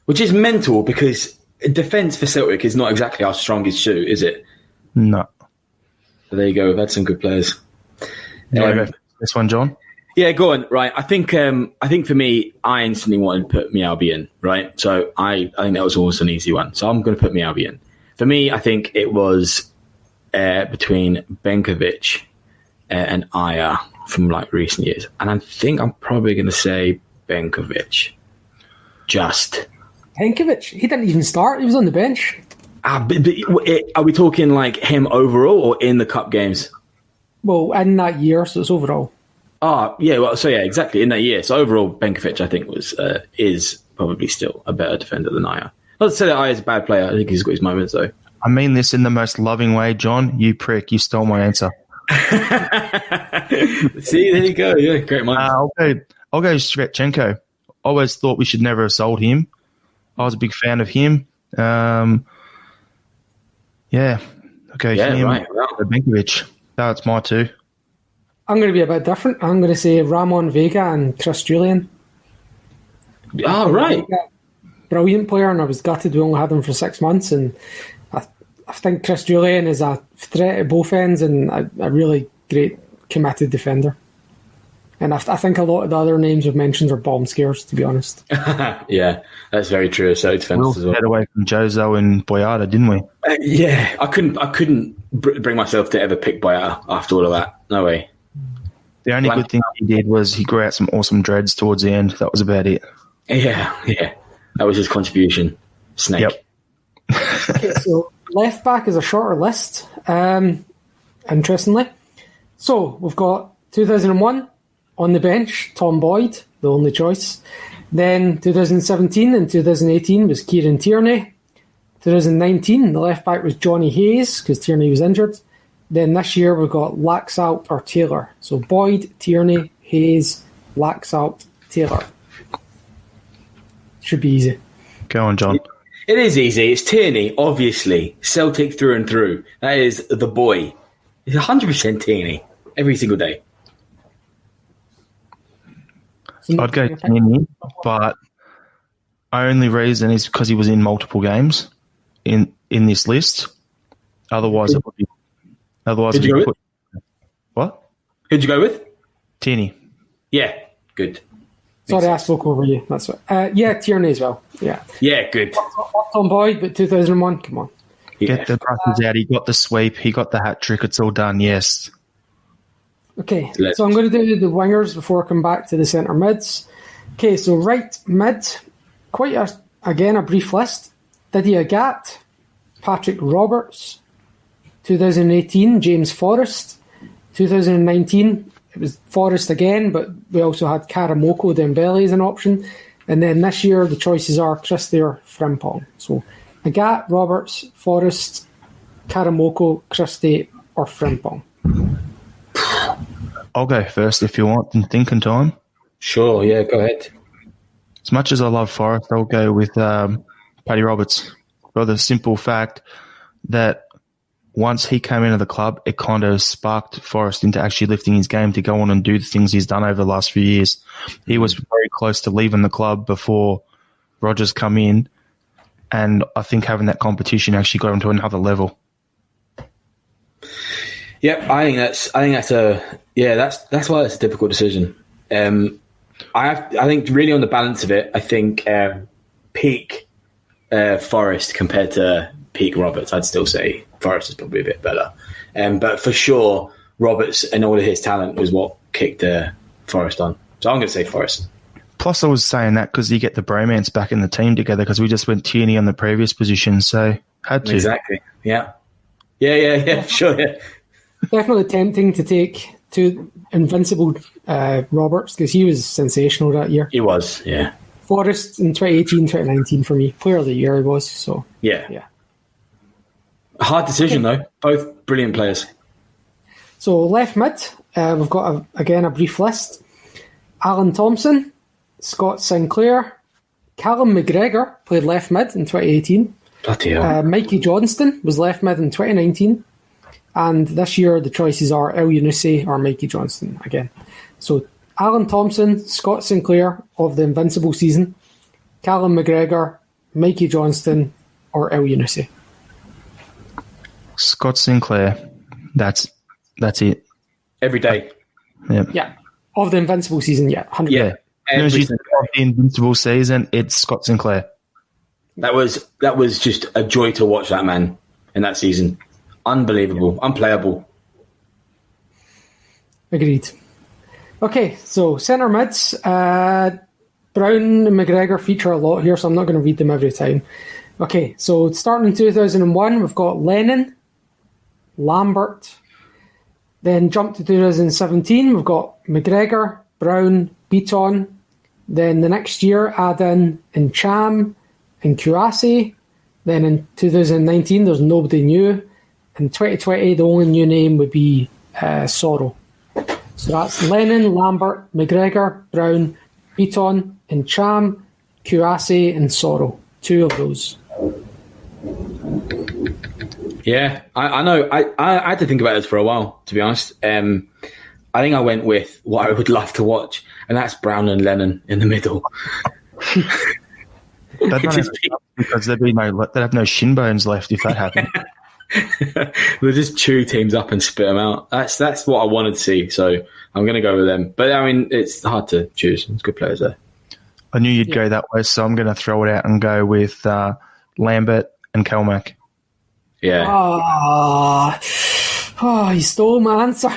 Which is mental because defence for Celtic is not exactly our strongest suit, is it? No. So there you go. We've had some good players. This one, John? Yeah, go on. Right. I think for me, I instantly wanted to put Mjällby in, right? So I think that was almost an easy one. So I'm going to put Mjällby in. For me, I think it was between Benkovic and Ayer from like recent years. And I think I'm probably going to say Benkovic. Benkovic? He didn't even start. He was on the bench. But are we talking like him overall or in the cup games? Well, in that year, so it's overall. Exactly, in that year. So overall, Benkovic, I think, is probably still a better defender than Ayer. Not to say that Ayer's a bad player. I think he's got his moments, though. I mean this in the most loving way, John. You prick. You stole my answer. See, there you go. Yeah, great mind. I'll go Sviatchenko. Always thought we should never have sold him. I was a big fan of him. Him. Right. Wow. Benkovic. That's my two. I'm going to be a bit different. I'm going to say Ramon Vega and Chris Julian. Oh, right. Brilliant player, and I was gutted we only had him for 6 months. And I think Chris Julian is a threat at both ends and a really great committed defender. And I think a lot of the other names we've mentioned are bomb scares, to be honest. Yeah, that's very true. So defense as well. Get away from Jozo and Boyata, didn't we? I couldn't bring myself to ever pick Boyata after all of that. No way. The only good thing he did was he grew out some awesome dreads towards the end. That was about it. Yeah. That was his contribution. Snake. Yep. Okay, so left back is a shorter list, interestingly. So we've got 2001 on the bench, Tom Boyd, the only choice. Then 2017 and 2018 was Kieran Tierney. 2019, the left back was Johnny Hayes because Tierney was injured. Then this year we've got Laxalt or Taylor. So Boyd, Tierney, Hayes, Laxalt, Taylor. Should be easy. Go on, John. It is easy. It's Tierney, obviously. Celtic through and through. That is the boy. It's 100% Tierney every single day. I'd go Tierney, but only reason is because he was in multiple games in this list. Otherwise, it would be. Otherwise, Who'd you go with? What? Who'd you go with? Tierney. Yeah, good. Sorry, I spoke over you. That's right. Yeah, Tierney as well. Yeah. Yeah, good. Tom Boyd, but 2001, come on. Yeah. Get the brushes out. He got the sweep. He got the hat trick. It's all done. Yes. Okay, so I'm going to do the wingers before I come back to the centre mids. Okay, so right mid, again a brief list. Didier Agat, Patrick Roberts, 2018 James Forrest, 2019 it was Forrest again, but we also had Karamoko Dembele as an option, and then this year the choices are Christie or Frimpong. So Agat, Roberts, Forrest, Karamoko, Christie or Frimpong. I'll go first if you want in thinking time. Sure, yeah, go ahead. As much as I love Forrest, I'll go with Paddy Roberts for the simple fact that once he came into the club, it kind of sparked Forrest into actually lifting his game to go on and do the things he's done over the last few years. He was very close to leaving the club before Rodgers come in, and I think having that competition actually got him to another level. Yep, I think that's why it's a difficult decision. I think really on the balance of it, I think peak Forrest compared to peak Roberts, I'd still say Forrest is probably a bit better. But for sure, Roberts and all of his talent was what kicked Forrest on. So I'm going to say Forrest. Plus, I was saying that because you get the bromance back in the team together because we just went Tierney on the previous position, so had to. Exactly. Yeah. Sure. Yeah. Definitely tempting to take two invincible Roberts because he was sensational that year. He was, yeah. Forrest in 2018, 2019 for me. Player of the year he was. So yeah. Hard decision though. Both brilliant players. So left mid, we've got again a brief list. Alan Thompson, Scott Sinclair, Callum McGregor played left mid in 2018. Bloody hell. Mikey Johnston was left mid in 2019. And this year the choices are El Yunusi or Mikey Johnston again. So Alan Thompson, Scott Sinclair of the Invincible season, Callum McGregor, Mikey Johnston or El Yunusi. Scott Sinclair. That's it. Every day. Yeah. Of the Invincible season, 100%. Yeah. Of the Invincible season, it's Scott Sinclair. That was just a joy to watch that man in that season. Unbelievable. Unplayable. Agreed. Okay, so centre mids. Brown and McGregor feature a lot here, so I'm not going to read them every time. Okay, so starting in 2001, we've got Lennon, Lambert. Then jump to 2017, we've got McGregor, Brown, Beaton. Then the next year, add in Cham and Kouassi. Then in 2019, there's nobody new. In 2020, the only new name would be Sorrow. So that's Lennon, Lambert, McGregor, Brown, Beaton, and Cham, Kouassi, and Sorrow. 2 of those. Yeah, I know. I had to think about this for a while, to be honest. I think I went with what I would love to watch, and that's Brown and Lennon in the middle. Because they'd have no shin bones left if that happened. They'll just chew teams up and spit them out. That's what I wanted to see, so I'm going to go with them. But I mean, it's hard to choose. It's good players there. I knew you'd go that way, so I'm going to throw it out and go with Lambert and Kelmack. Yeah. Oh, you stole my answer.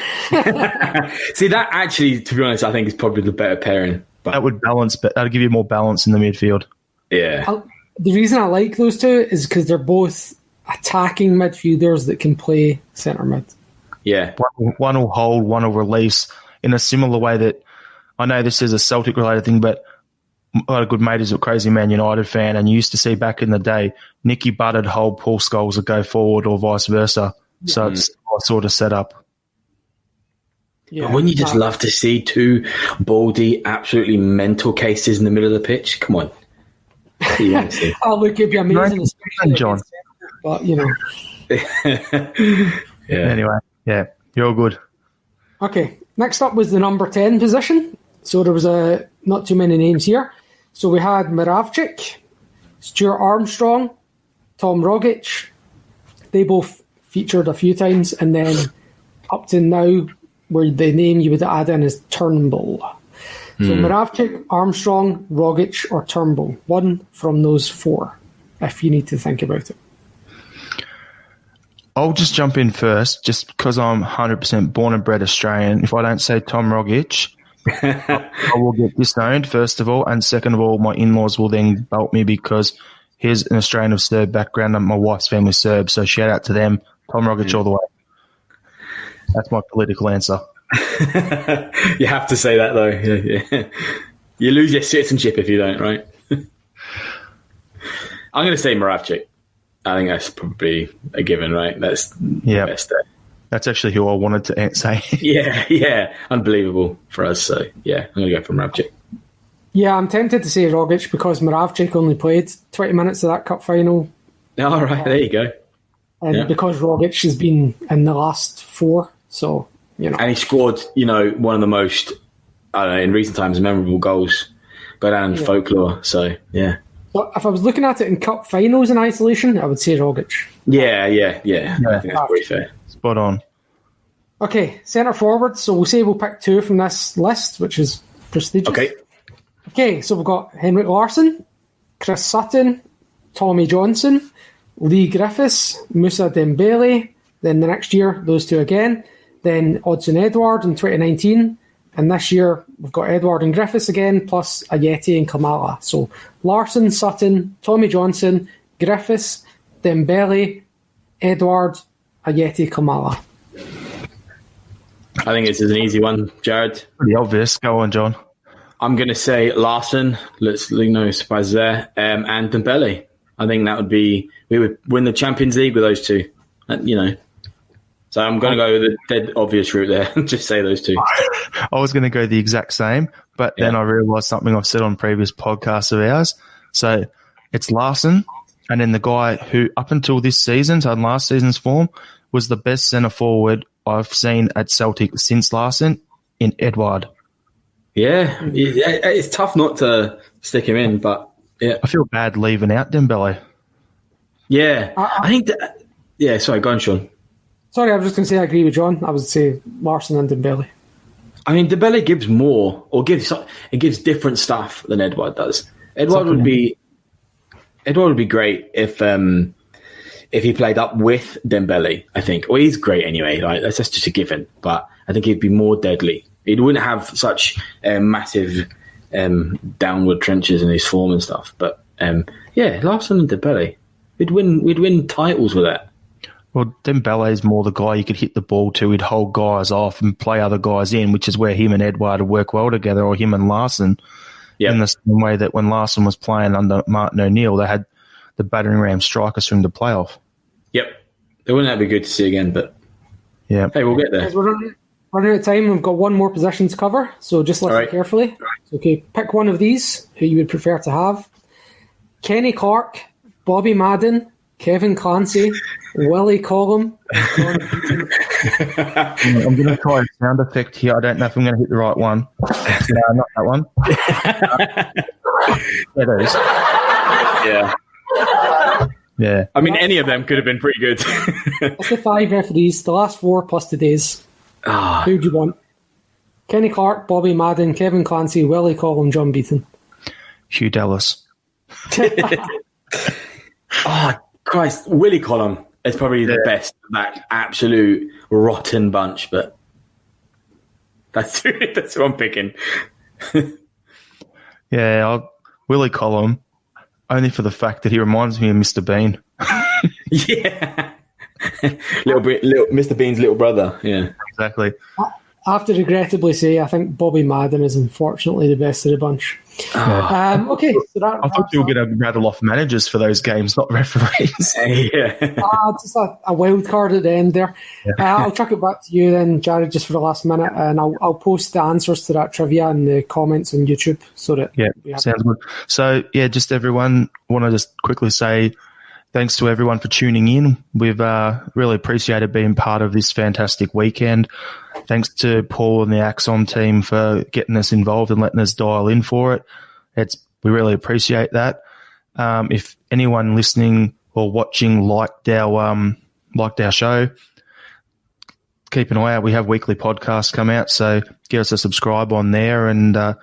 See, that actually, to be honest, I think is probably the better pairing. But That would balance, but that'd give you more balance in the midfield. yeah, The reason I like those two is because they're both attacking midfielders that can play centre mid. yeah, One will hold, one will release in a similar way that I know this is a Celtic related thing, but a lot of good mate is a crazy Man United fan, and you used to see back in the day Nicky Butt'd hold Paul Scholes would go forward or vice versa. So it's a sort of setup. Yeah, but wouldn't you just love to see two baldy, absolutely mental cases in the middle of the pitch? Come on. Yeah, Oh, look, it'd be amazing, especially John. but you know. yeah. Anyway, yeah, you're all good. Okay, next up was the number 10 position. So there was not too many names here. So we had Moravcik, Stuart Armstrong, Tom Rogic. They both featured a few times, and then up to now, where the name you would add in is Turnbull. So Moravcik, Armstrong, Rogic, or Turnbull. One from those four, if you need to think about it. I'll just jump in first, just because I'm 100% born and bred Australian. If I don't say Tom Rogic, I will get disowned, first of all. And second of all, my in-laws will then belt me because here's an Australian of Serb background and my wife's family Serb. So shout out to them. Tom Rogic all the way. That's my political answer. You have to say that, though. Yeah. You lose your citizenship if you don't, right? I'm going to say Moravcik. I think that's probably a given, right? That's the best there. That's actually who I wanted to say. Yeah. Unbelievable for us. So, yeah, I'm going to go for Moravcik. Yeah, I'm tempted to say Rogic because Moravcik only played 20 minutes of that cup final. All right, there you go. And because Rogic has been in the last four, so, you know. And he scored, one of the most, I don't know, in recent times, memorable goals. Go down in folklore, so, yeah. But if I was looking at it in cup finals in isolation, I would say Rogic. Yeah. I think that's pretty fair. Spot on. Okay, centre forward. So we'll pick two from this list, which is prestigious. Okay, so we've got Henrik Larsson, Chris Sutton, Tommy Johnson, Lee Griffiths, Moussa Dembele. Then the next year, those two again. Then Odsonne Edouard in 2019. And this year, we've got Edouard and Griffiths again, plus Ayeti and Kamala. So Larsson, Sutton, Tommy Johnson, Griffiths, Dembele, Edouard, Ayeti, Kamala. I think this is an easy one, Jared. Pretty obvious. Go on, John. I'm going to say Larsson. No surprise there. And Dembele. I think we would win the Champions League with those two. So I'm going to go with the dead obvious route there and just say those two. I was going to go the exact same, but then I realised something I've said on previous podcasts of ours. So it's Larsson, and then the guy who, up until this season, so in last season's form, was the best centre forward I've seen at Celtic since Larsson, in Edouard. Yeah, it's tough not to stick him in, but yeah. I feel bad leaving out Dembele. Yeah, I think that... Yeah, sorry, go on, Sean. Sorry, I was just going to say I agree with John. I would say Larsson and Dembele. I mean, Dembele gives more, or gives different stuff than Edouard does. Edouard would be great if he played up with Dembele, I think. Well, he's great anyway. Like, that's just a given. But I think he'd be more deadly. He wouldn't have such massive downward trenches in his form and stuff. But Larsson and Dembele, we'd win titles with that. Well, Dembele is more the guy you could hit the ball to. He'd hold guys off and play other guys in, which is where him and Edouard would work well together, or him and Larsson. Yep. In the same way that when Larsson was playing under Martin O'Neill, they had the battering ram strikers for him to play off. Yep. Wouldn't that be good to see again? But yeah, hey, we'll get there. We're running out of time. We've got one more position to cover, so just listen carefully. Right. Okay, pick one of these who you would prefer to have. Kenny Clark, Bobby Madden, Kevin Clancy, Willie Collum. I'm going to try a sound effect here. I don't know if I'm going to hit the right one. No, not that one. There it is. Yeah. I mean, any of them could have been pretty good. That's the 5 referees, the last 4 plus today's. Who do you want? Kenny Clark, Bobby Madden, Kevin Clancy, Willie Collum, John Beaton. Hugh Dallas. Oh, Christ. Willie Collum. It's probably the best of that absolute rotten bunch, but that's what I'm picking. Willie Collum, only for the fact that he reminds me of Mr. Bean. Yeah. Mr. Bean's little brother. Yeah. Exactly. I have to regrettably say I think Bobby Madden is unfortunately the best of the bunch. Okay, so that I thought you were going to rattle off managers for those games, not referees. Just a wild card at the end there. I'll chuck it back to you then, Jared, just for the last minute, and I'll post the answers to that trivia in the comments on YouTube so that sounds good. So just everyone, want to just quickly say thanks to everyone for tuning in. We've really appreciated being part of this fantastic weekend. Thanks to Paul and the ACSOM team for getting us involved and letting us dial in for it. We really appreciate that. If anyone listening or watching liked our show, keep an eye out. We have weekly podcasts come out, so give us a subscribe on there. And hope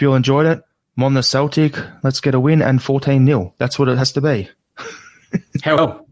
you all enjoyed it. I'm on the Celtic. Let's get a win and 14-0. That's what it has to be. Hello.